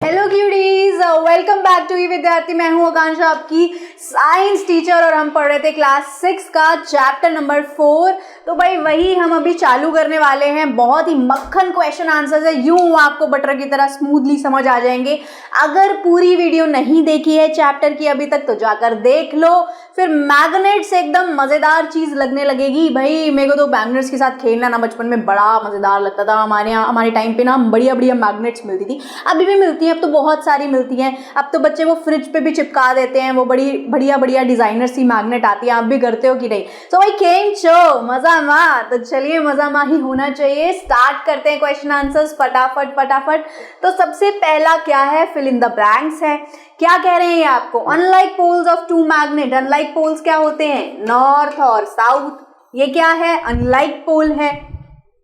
Hello क्यूडीज, welcome back to विद्यार्थी। मैं हूं आकांक्षा, आपकी साइंस टीचर, और हम पढ़ रहे थे क्लास 6 का चैप्टर नंबर 4। तो भाई वही हम अभी चालू करने वाले हैं। बहुत ही मक्खन क्वेश्चन आंसर्स है, यूं आपको बटर की तरह स्मूथली समझ आ जाएंगे। अगर पूरी वीडियो नहीं देखी है चैप्टर की अभी तक तो जाकर देख लो, फिर मैग्नेट से एकदम मजेदार चीज लगने लगेगी। भाई मेरे को तो मैग्नेट्स के साथ खेलना ना बचपन में बड़ा मजेदार लगता था। हमारे टाइम पे ना बढ़िया बढ़िया मैग्नेट्स मिलती थी, अभी भी मिलती हैं, अब तो बहुत सारी मिलती हैं। अब तो बच्चे वो फ्रिज पे भी चिपका देते हैं, वो बड़ी बढ़िया बढ़िया डिजाइनर सी मैग्नेट आती है। आप भी करते हो कि नहीं? तो भाई केम चो मजा मा, तो चलिए मजा मा ही होना चाहिए। स्टार्ट करते हैं क्वेश्चन आंसर्स फटाफट फटाफट। तो सबसे पहला क्या है? फिल इन द ब्लैंक्स है। क्या कह रहे हैं ये आपको? Unlike poles of two magnet. Unlike poles क्या होते हैं? नॉर्थ और साउथ। ये क्या है? अनलाइक पोल है।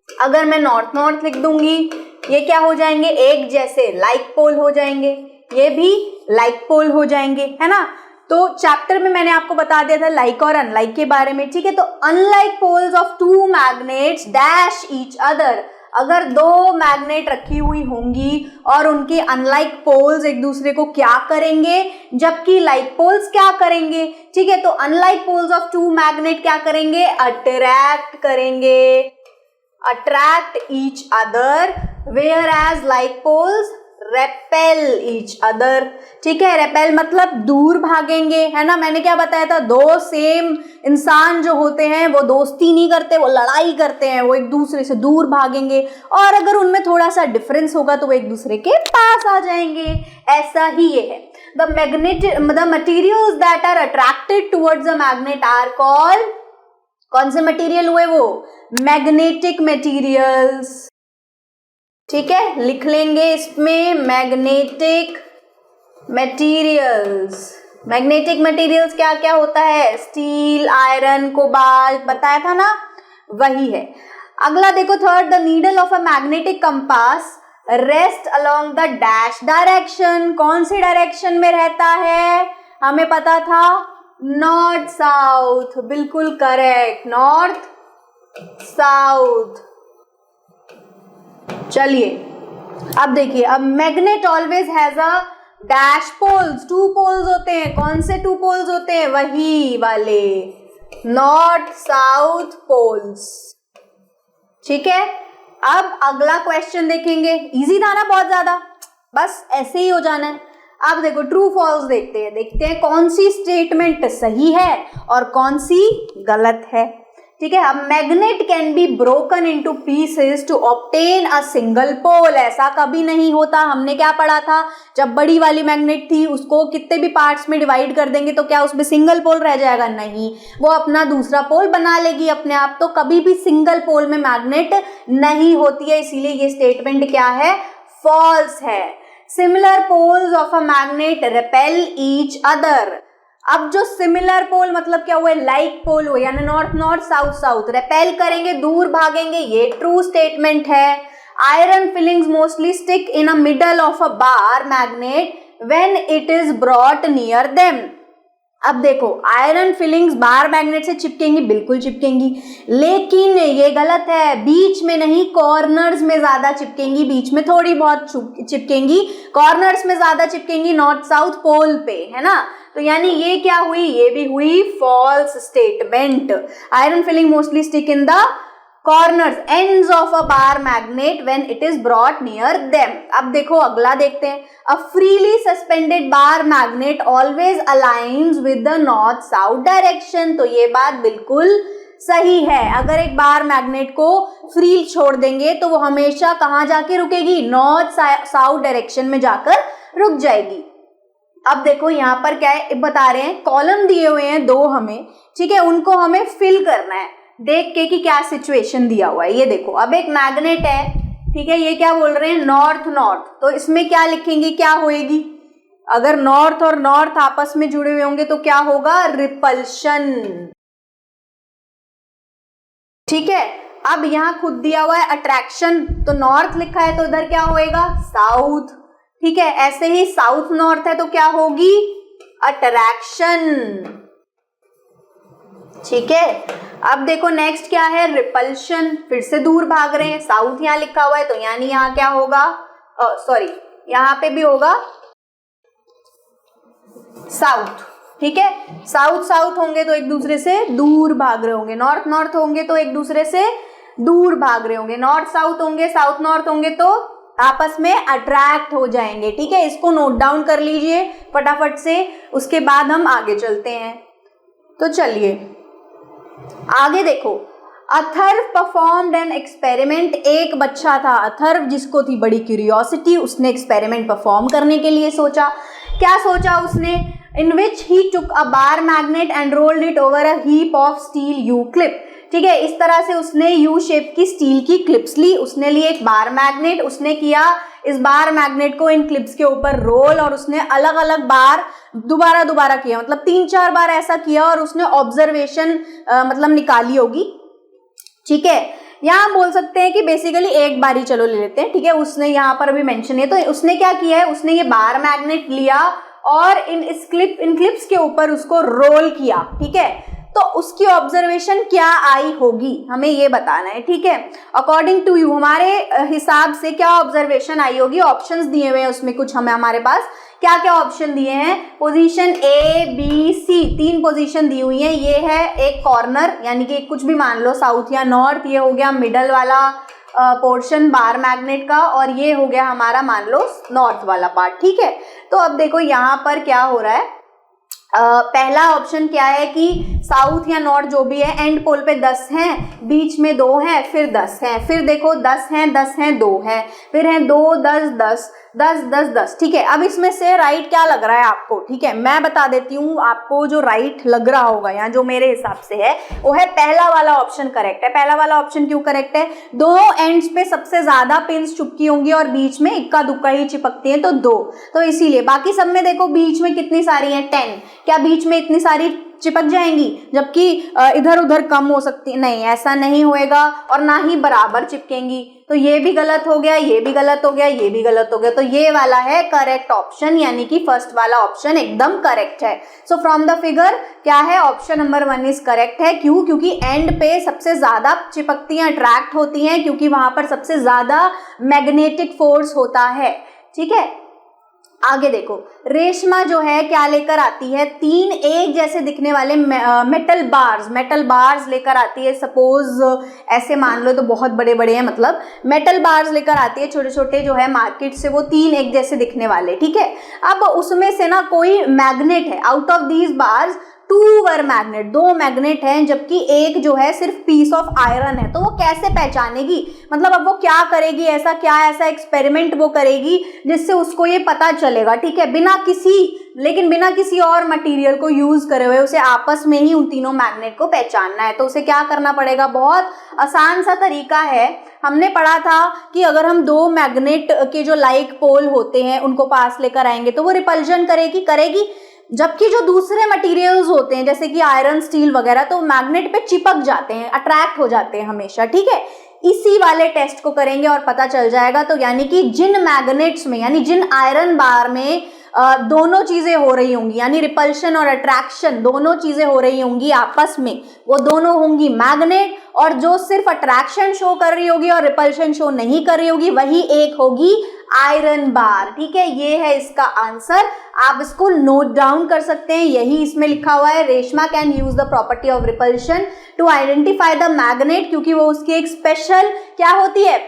अगर मैं नॉर्थ नॉर्थ लिख दूंगी, ये क्या हो जाएंगे? एक जैसे लाइक पोल हो जाएंगे। ये भी लाइक पोल हो जाएंगे, है ना? तो चैप्टर में मैंने आपको बता दिया था लाइक और अनलाइक के बारे में, ठीक है? तो unlike poles of two magnets dash each other. अगर दो मैग्नेट रखी हुई होंगी और उनके अनलाइक पोल्स एक दूसरे को क्या करेंगे, जबकि लाइक पोल्स क्या करेंगे, ठीक है? तो unlike poles of two magnet क्या करेंगे? अट्रैक्ट करेंगे, attract each other, whereas like poles repel each other. ठीक है, रेपेल मतलब दूर भागेंगे, है ना? मैंने क्या बताया था? दो सेम इंसान जो होते हैं वो दोस्ती नहीं करते, वो लड़ाई करते हैं, वो एक दूसरे से दूर भागेंगे, और अगर उनमें थोड़ा सा डिफरेंस होगा तो वो एक दूसरे के पास आ जाएंगे। ऐसा ही ये है। The materials that are attracted towards a magnet are called, कौन से मटेरियल हुए वो? Magnetic materials. ठीक है, लिख लेंगे इसमें मैग्नेटिक मटेरियल्स। मैग्नेटिक मटेरियल्स क्या क्या होता है? स्टील, आयरन, कोबाल्ट, बताया था ना, वही है। अगला देखो, third, the needle of a magnetic compass rest along the dash direction. कौन सी डायरेक्शन में रहता है? हमें पता था, नॉर्थ साउथ। बिल्कुल करेक्ट, नॉर्थ साउथ। चलिए अब देखिए, अब magnet always has a dash poles. Two poles होते हैं। कौन से टू पोल्स होते हैं? वही वाले नॉर्थ साउथ पोल्स। ठीक है, अब अगला क्वेश्चन देखेंगे। इजी था ना बहुत ज्यादा, बस ऐसे ही हो जाना है। अब देखो ट्रू फॉल्स देखते हैं कौन सी स्टेटमेंट सही है और कौन सी गलत है। ठीक है, अब magnet can be broken into pieces to obtain a single pole. ऐसा कभी नहीं होता। हमने क्या पढ़ा था? जब बड़ी वाली मैग्नेट थी उसको कितने भी पार्ट्स में डिवाइड कर देंगे तो क्या उसमें सिंगल पोल रह जाएगा? नहीं, वो अपना दूसरा पोल बना लेगी अपने आप। तो कभी भी सिंगल पोल में मैग्नेट नहीं होती है, इसीलिए ये स्टेटमेंट क्या है? फॉल्स है। Similar poles of a magnet repel each other. अब जो सिमिलर पोल मतलब क्या हुए? लाइक पोल हुए, यानी north north south south. Repel करेंगे, दूर भागेंगे, ये ट्रू स्टेटमेंट है। Iron filings mostly stick in a middle of a bar magnet when it is brought near them. अब देखो, आयरन फिलिंग्स बार मैग्नेट से चिपकेंगी, बिल्कुल चिपकेंगी, लेकिन ये गलत है। बीच में नहीं, कॉर्नर्स में ज्यादा चिपकेंगी। बीच में थोड़ी बहुत चिपकेंगी, कॉर्नर्स में ज्यादा चिपकेंगी नॉर्थ साउथ पोल पे, है ना? तो यानी ये क्या हुई? ये भी हुई false statement. Iron filing mostly stick in the corners ends of a bar magnet when it is brought near them. अब देखो अगला देखते हैं। A freely suspended bar magnet always aligns with the north south direction. तो ये बात बिल्कुल सही है। अगर एक बार मैग्नेट को फ्री छोड़ देंगे तो वो हमेशा कहाँ जाके रुकेगी? नॉर्थ साउथ डायरेक्शन में जाकर रुक जाएगी। अब देखो यहाँ पर क्या है बता रहे हैं, कॉलम दिए हुए हैं दो हमें, ठीक है? उनको हमें फिल करना है देख के कि क्या सिचुएशन दिया हुआ है। ये देखो, अब एक मैग्नेट है, ठीक है? ये क्या बोल रहे हैं? North north. तो इसमें क्या लिखेंगे? क्या होएगी? अगर नॉर्थ और नॉर्थ आपस में जुड़े हुए होंगे तो क्या होगा? रिपल्शन। ठीक है, अब यहाँ खुद दिया हुआ है अट्रैक्शन, तो नॉर्थ लिखा है तो इधर क्या होएगा? साउथ। ठीक है, ऐसे ही साउथ नॉर्थ है तो क्या होगी? अट्रैक्शन। ठीक है, अब देखो नेक्स्ट क्या है? रिपल्शन। फिर से दूर भाग रहे हैं, साउथ यहाँ लिखा हुआ है तो यानी यहाँ क्या होगा? सॉरी, यहाँ पे भी होगा साउथ, ठीक है। साउथ साउथ होंगे तो एक दूसरे से दूर भाग रहे होंगे, नॉर्थ नॉर्थ होंगे तो एक दूसरे से दूर भाग रहे होंगे, नॉर्थ साउथ होंगे, साउथ नॉर्थ होंगे तो आपस में अट्रैक्ट हो जाएंगे, ठीक है। इसको नोट डाउन कर लीजिए फटाफट से, उसके बाद हम आगे चलते हैं। तो चलिए आगे देखो, अथर्व परफॉर्म्ड एन एक्सपेरिमेंट। एक बच्चा था अथर्व जिसको थी बड़ी क्यूरियोसिटी, उसने एक्सपेरिमेंट परफॉर्म करने के लिए सोचा। क्या सोचा उसने? In which he took a bar magnet and rolled it over a heap of steel U clip, ठीक है। इस तरह से उसने यू शेप की स्टील की क्लिप्स ली, उसने लिए एक बार मैग्नेट, उसने किया इस बार मैग्नेट को इन क्लिप्स के ऊपर रोल, और उसने अलग अलग बार दोबारा दोबारा किया, मतलब 3-4 बार ऐसा किया, और उसने ऑब्जर्वेशन मतलब निकाली होगी, ठीक है। यहाँ बोल सकते हैं कि बेसिकली एक बार ही चलो ले लेते हैं, ठीक है। उसने यहाँ पर अभी मेंशन है, तो उसने क्या किया है, उसने ये बार मैग्नेट लिया और इन क्लिप्स के ऊपर उसको रोल किया, ठीक है। तो उसकी ऑब्जर्वेशन क्या आई होगी हमें ये बताना है, ठीक है। अकॉर्डिंग टू यू, हमारे हिसाब से क्या ऑब्जर्वेशन आई होगी? ऑप्शंस दिए हुए हैं उसमें कुछ, हमें हमारे पास क्या क्या ऑप्शन दिए हैं? Position A B C, 3 position दी हुई है। ये है एक कॉर्नर, यानी कि कुछ भी मान लो, साउथ या नॉर्थ, ये हो गया मिडल वाला पोर्शन बार मैग्नेट का, और ये हो गया हमारा मान लो नॉर्थ वाला पार्ट, ठीक है। तो अब देखो यहाँ पर क्या हो रहा है, पहला ऑप्शन क्या है कि साउथ या नॉर्थ जो भी है, एंड पोल पे 10 हैं, बीच में 2 हैं, फिर 10 हैं, फिर देखो 10 हैं, 10 हैं, 2 हैं, फिर हैं 2, 10, 10, 10, 10, 10, ठीक है। अब इसमें से राइट क्या लग रहा है आपको? ठीक है, मैं बता देती हूँ आपको जो राइट लग रहा होगा यहाँ, जो मेरे हिसाब से है वो है पहला वाला ऑप्शन करेक्ट है। पहला वाला ऑप्शन क्यों करेक्ट है? दोनों एंड्स पे सबसे ज्यादा पिन्स चिपकी होंगी और बीच में इक्का दुक्का ही चिपकती है, तो 2, तो इसीलिए। बाकी सब में देखो बीच में कितनी सारी हैं, 10, क्या बीच में इतनी सारी चिपक जाएंगी, जबकि इधर उधर कम हो सकती? नहीं, ऐसा नहीं होएगा, और ना ही बराबर चिपकेंगी। तो ये भी गलत हो गया, ये भी गलत हो गया, ये भी गलत हो गया, तो ये वाला है करेक्ट ऑप्शन, यानी कि फर्स्ट वाला ऑप्शन एकदम करेक्ट है। सो फ्रॉम द फिगर क्या है, ऑप्शन नंबर 1 इज करेक्ट है। क्यों? क्योंकि एंड पे सबसे ज्यादा चिपकती हैं, अट्रैक्ट होती हैं, क्योंकि वहां पर सबसे ज्यादा मैग्नेटिक फोर्स होता है, ठीक है। आगे देखो, रेशमा जो है क्या लेकर आती है? 3 एक जैसे दिखने वाले मेटल बार्स लेकर आती है। सपोज ऐसे मान लो, तो बहुत बड़े बड़े हैं, मतलब मेटल बार्स लेकर आती है, छोटे छोटे जो है मार्केट से, वो 3 एक जैसे दिखने वाले, ठीक है। अब उसमें से ना कोई मैग्नेट है, out of these bars 2 were magnet, 2 magnet हैं, जबकि एक जो है सिर्फ पीस ऑफ आयरन है। तो वो कैसे पहचानेगी? मतलब अब वो क्या करेगी, ऐसा क्या ऐसा एक्सपेरिमेंट वो करेगी जिससे उसको ये पता चलेगा, ठीक है, बिना किसी और मटेरियल को यूज करे हुए उसे आपस में ही उन तीनों मैग्नेट को पहचानना है। तो उसे क्या करना पड़ेगा? बहुत आसान सा तरीका है। हमने पढ़ा था कि अगर हम 2 मैग्नेट के जो लाइक पोल होते हैं उनको पास लेकर आएंगे तो वो रिपल्जन करेगी, जबकि जो दूसरे मटेरियल्स होते हैं जैसे कि आयरन, स्टील वगैरह, तो मैग्नेट पे चिपक जाते हैं, अट्रैक्ट हो जाते हैं हमेशा, ठीक है। इसी वाले टेस्ट को करेंगे और पता चल जाएगा। तो यानी कि जिन मैग्नेट्स में, यानी जिन आयरन बार में दोनों चीजें हो रही होंगी, यानी रिपल्शन और अट्रैक्शन दोनों चीजें हो रही होंगी आपस में, वो दोनों होंगी मैग्नेट, और जो सिर्फ अट्रैक्शन शो कर रही होगी और रिपल्शन शो नहीं कर रही होगी वही एक होगी आयरन बार, ठीक है। ये है इसका आंसर, आप इसको नोट डाउन कर सकते हैं, यही इसमें लिखा हुआ है। Reshma can use the property of repulsion to identify the magnet, क्योंकि वो उसकी एक स्पेशल क्या होती है,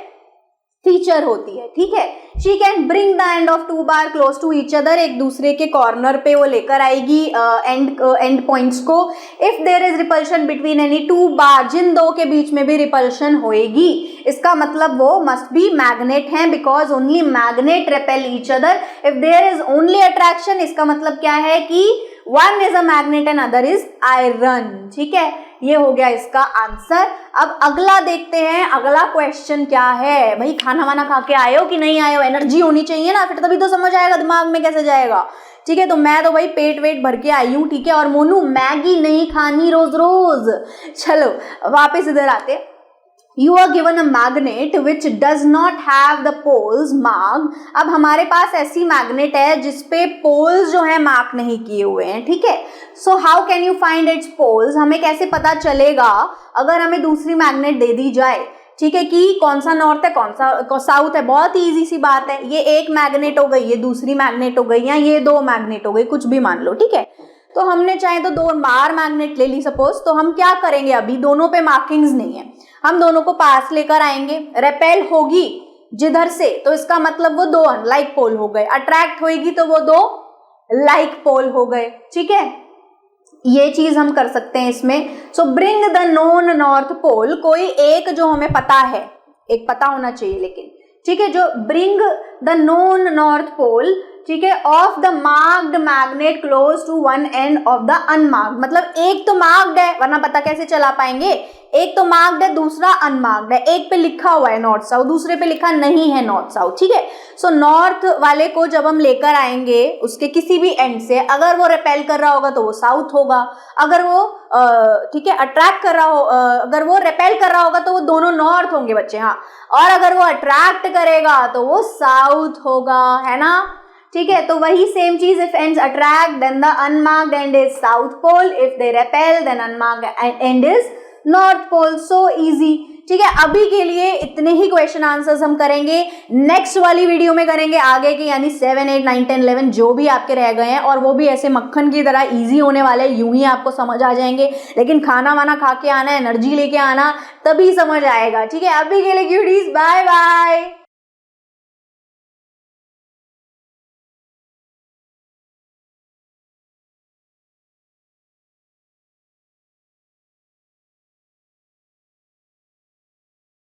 फीचर होती है, ठीक है। She can bring the end of 2 bar close to each other, एक दूसरे के कॉर्नर पे वो लेकर आएगी एंड पॉइंट्स को। If there is repulsion between any 2 bar, जिन 2 के बीच में भी रिपल्शन होएगी, इसका मतलब वो मस्ट बी मैग्नेट हैं, because only magnet repel each other. If there is only attraction, इसका मतलब क्या है कि one is a magnet and other is iron, ठीक है। ये हो गया इसका आंसर। अब अगला देखते हैं, अगला क्वेश्चन क्या है। भाई खाना वाना खा के आए हो कि नहीं आए हो? एनर्जी होनी चाहिए ना, फिर तभी तो समझ आएगा, दिमाग में कैसे जाएगा, ठीक है। तो मैं तो भाई पेट वेट भर के आई हूँ, ठीक है। और मोनू मैगी नहीं खानी रोज रोज। चलो वापस इधर आते। You are given a magnet which does not have the poles marked. अब हमारे पास ऐसी मैग्नेट है जिसपे पोल्स जो है मार्क नहीं किए हुए हैं, ठीक है। So how can you find its poles? हमें कैसे पता चलेगा अगर हमें दूसरी मैग्नेट दे दी जाए, ठीक है, कि कौन सा नॉर्थ है कौन सा साउथ है, बहुत ही इजी सी बात है। ये एक मैग्नेट हो गई, ये दूसरी मैग्नेट हो गई, या ये दो मैग्नेट हो गई, कुछ भी मान लो, ठीक है। तो हमने चाहे तो 2 बार मैग्नेट ले ली सपोज, तो हम क्या करेंगे, अभी दोनों पे मार्किंग्स नहीं है, हम दोनों को पास लेकर आएंगे, रेपेल होगी जिधर से तो इसका मतलब वो 2 अनलाइक पोल हो गए, अट्रैक्ट होगी तो वो 2 लाइक पोल हो गए, ठीक है। ये चीज हम कर सकते हैं इसमें। So bring the known north pole, कोई एक जो हमें पता है, एक पता होना चाहिए लेकिन, ठीक है, जो bring the known north pole, ठीक है, of the marked magnet close to one end of the unmarked, मतलब एक तो मार्क्ड है वरना पता कैसे चला पाएंगे, एक तो मार्क्ड है दूसरा अनमार्क्ड है, एक पे लिखा हुआ है नॉर्थ साउथ, दूसरे पे लिखा नहीं है नॉर्थ साउथ, ठीक है। सो नॉर्थ वाले को जब हम लेकर आएंगे उसके किसी भी एंड से, अगर वो रिपेल कर रहा होगा तो वो साउथ होगा, अगर वो ठीक है अट्रैक्ट कर रहा हो, अगर वो रिपेल कर रहा होगा तो वो दोनों नॉर्थ होंगे बच्चे, हाँ, और अगर वो अट्रैक्ट करेगा तो वो साउथ होगा, है ना, ठीक है। तो वही सेम चीज, if ends attract then the unmarked end is south pole, if they repel then unmarked end is north pole, so easy, ठीक है। अभी के लिए इतने ही क्वेश्चन आंसर्स हम करेंगे, नेक्स्ट वाली वीडियो में करेंगे आगे के, यानी 7, 8, 9, 10, 11 जो भी आपके रह गए हैं, और वो भी ऐसे मक्खन की तरह इजी होने वाले, यूं ही आपको समझ आ जाएंगे, लेकिन खाना वाना खा के आना, एनर्जी लेके आना, तभी समझ आएगा, ठीक है। अभी के लिए क्यूटीज, बाय बाय।